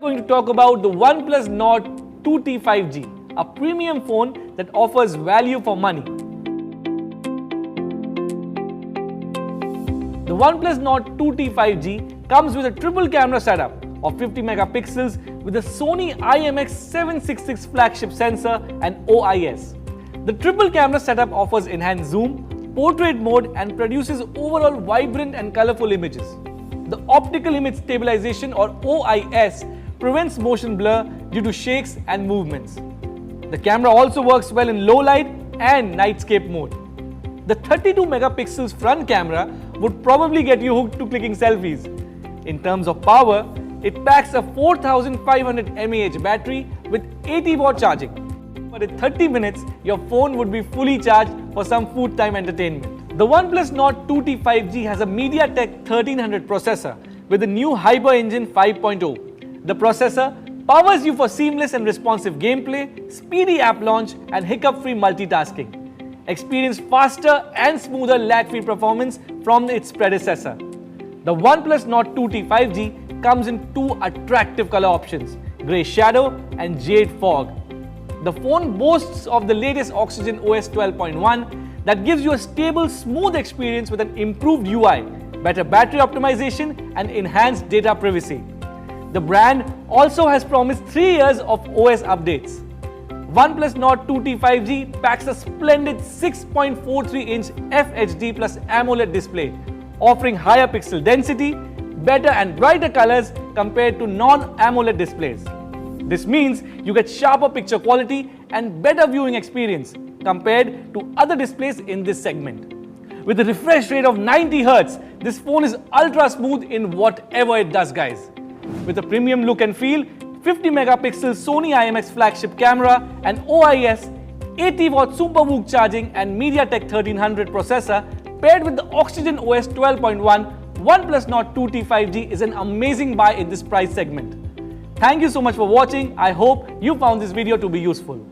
Going to talk about the OnePlus Nord 2T 5G, a premium phone that offers value for money. The OnePlus Nord 2T 5G comes with a triple camera setup of 50 megapixels with a Sony IMX766 flagship sensor and OIS. The triple camera setup offers enhanced zoom, portrait mode and produces overall vibrant and colorful images. The optical image stabilization or OIS prevents motion blur due to shakes and movements. The camera also works well in low light and nightscape mode. The 32 megapixels front camera would probably get you hooked to clicking selfies. In terms of power, it packs a 4500 mAh battery with 80 watt charging. But in 30 minutes, your phone would be fully charged for some food time entertainment. The OnePlus Nord 2T 5G has a MediaTek 1300 processor with the new Hyper Engine 5.0. The processor powers you for seamless and responsive gameplay, speedy app launch and hiccup-free multitasking. Experience faster and smoother lag-free performance from its predecessor. The OnePlus Nord 2T 5G comes in two attractive color options, grey shadow and jade fog. The phone boasts of the latest Oxygen OS 12.1 that gives you a stable, smooth experience with an improved UI, better battery optimization and enhanced data privacy. The brand also has promised 3 years of OS updates. OnePlus Nord 2T 5G packs a splendid 6.43-inch FHD plus AMOLED display, offering higher pixel density, better and brighter colors compared to non-AMOLED displays. This means you get sharper picture quality and better viewing experience compared to other displays in this segment. With a refresh rate of 90 Hz, this phone is ultra smooth in whatever it does, guys. With a premium look and feel, 50 megapixel Sony IMX flagship camera and OIS, 80 watt Super VOOC charging and MediaTek 1300 processor paired with the Oxygen OS 12.1, OnePlus Nord 2T 5G is an amazing buy in this price segment. Thank you so much for watching. I hope you found this video to be useful.